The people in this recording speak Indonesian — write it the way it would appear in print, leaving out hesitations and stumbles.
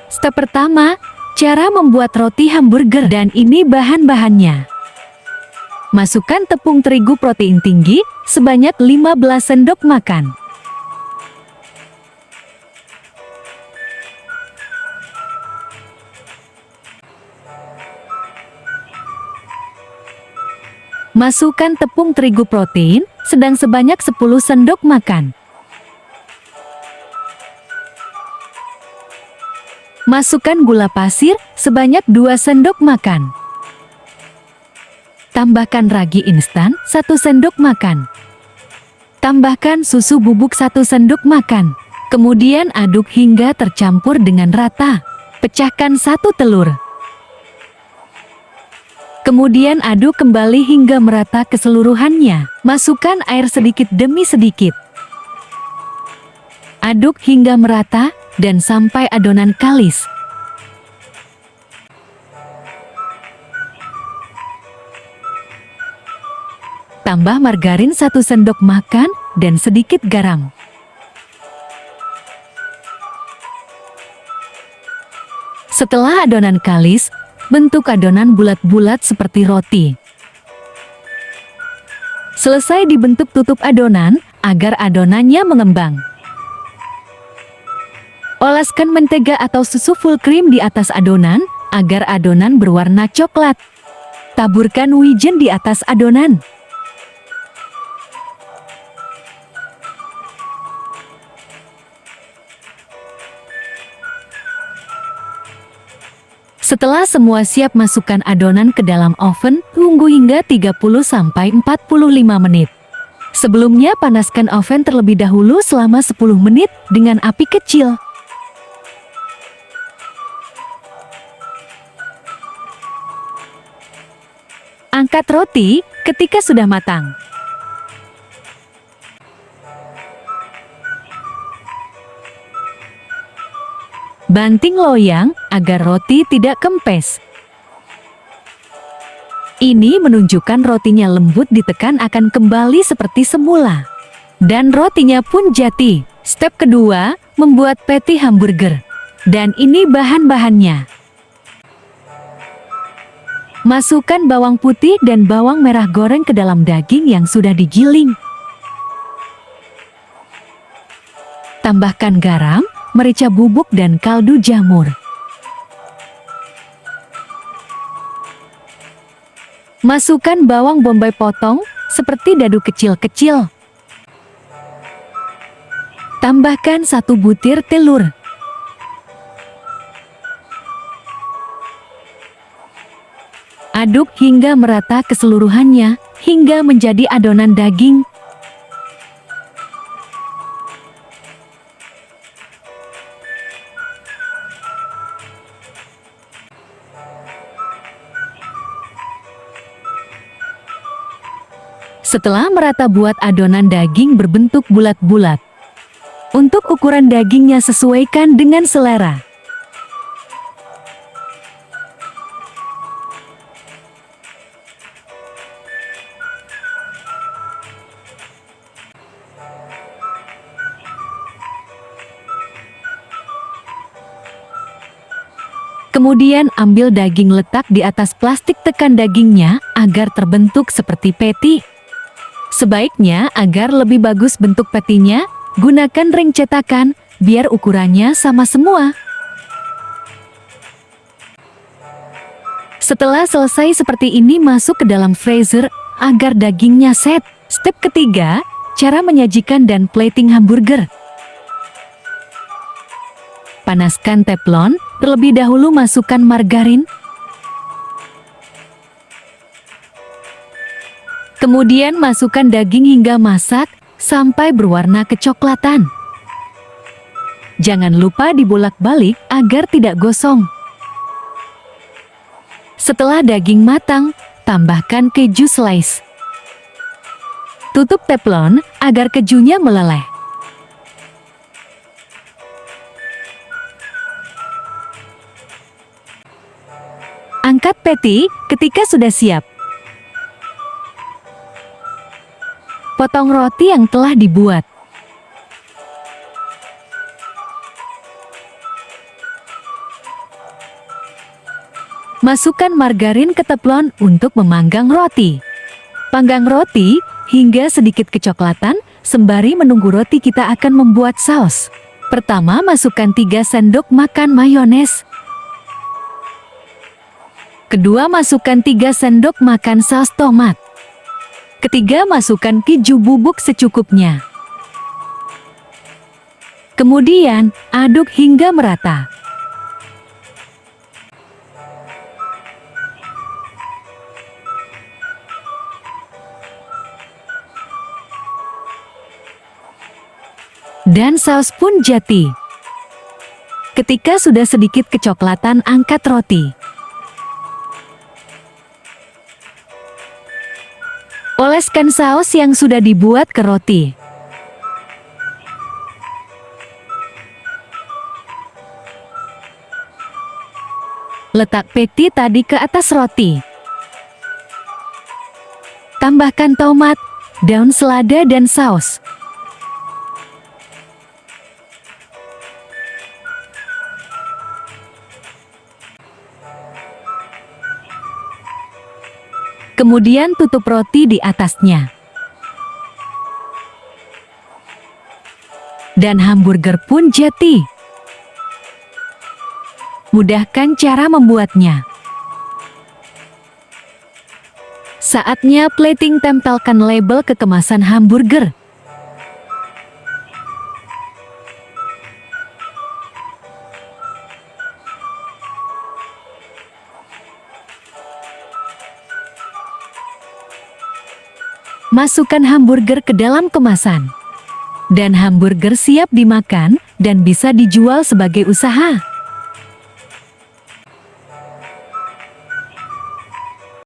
Step pertama, cara membuat roti hamburger, dan ini bahan-bahannya. Masukkan tepung terigu protein tinggi sebanyak 15 sendok makan. Masukkan tepung terigu protein sedang sebanyak 10 sendok makan. Masukkan gula pasir sebanyak 2 sendok makan. Tambahkan ragi instan 1 sendok makan. Tambahkan susu bubuk 1 sendok makan. Kemudian aduk hingga tercampur dengan rata. Pecahkan 1 telur. Kemudian aduk kembali hingga merata keseluruhannya. Masukkan air sedikit demi sedikit. Aduk hingga merata dan sampai adonan kalis. Tambah margarin 1 sendok makan dan sedikit garam. Setelah adonan kalis, bentuk adonan bulat-bulat seperti roti. Selesai dibentuk, tutup adonan agar adonannya mengembang. Olaskan mentega atau susu full cream di atas adonan agar adonan berwarna coklat. Taburkan wijen di atas adonan. Setelah semua siap, masukkan adonan ke dalam oven, tunggu hingga 30–45 menit. Sebelumnya panaskan oven terlebih dahulu selama 10 menit dengan api kecil. Angkat roti ketika sudah matang. Banting loyang agar roti tidak kempes. Ini menunjukkan rotinya lembut, ditekan akan kembali seperti semula. Dan rotinya pun jadi. Step kedua, membuat patty hamburger. Dan ini bahan-bahannya. Masukkan bawang putih dan bawang merah goreng ke dalam daging yang sudah digiling. Tambahkan garam, merica bubuk dan kaldu jamur. Masukkan bawang bombay potong seperti dadu kecil-kecil. Tambahkan 1 butir telur. Aduk hingga merata keseluruhannya, hingga menjadi adonan daging. Setelah merata, buat adonan daging berbentuk bulat-bulat. Untuk ukuran dagingnya sesuaikan dengan selera. Kemudian ambil daging, letak di atas plastik, tekan dagingnya agar terbentuk seperti patty. Sebaiknya agar lebih bagus bentuk patty-nya, gunakan ring cetakan biar ukurannya sama semua. Setelah selesai seperti ini, masuk ke dalam freezer agar dagingnya set. Step ketiga, cara menyajikan dan plating hamburger. Panaskan teflon, terlebih dahulu masukkan margarin. Kemudian masukkan daging hingga masak sampai berwarna kecoklatan. Jangan lupa dibolak-balik agar tidak gosong. Setelah daging matang, tambahkan keju slice. Tutup teflon agar kejunya meleleh. Angkat patty ketika sudah siap. Potong roti yang telah dibuat. Masukkan margarin ke teflon untuk memanggang roti. Panggang roti hingga sedikit kecoklatan, sembari menunggu roti kita akan membuat saus. Pertama, masukkan 3 sendok makan mayones. Kedua, masukkan 3 sendok makan saus tomat. Ketiga, masukkan keju bubuk secukupnya. Kemudian, aduk hingga merata. Dan saus pun jadi. Ketika sudah sedikit kecoklatan, angkat roti. Oleskan saus yang sudah dibuat ke roti. Letak patty tadi ke atas roti. Tambahkan tomat, daun selada dan saus. Kemudian tutup roti di atasnya. Dan hamburger pun jadi. Mudahkan cara membuatnya. Saatnya plating, tempelkan label ke kemasan hamburger. Masukkan hamburger ke dalam kemasan. Dan hamburger siap dimakan dan bisa dijual sebagai usaha.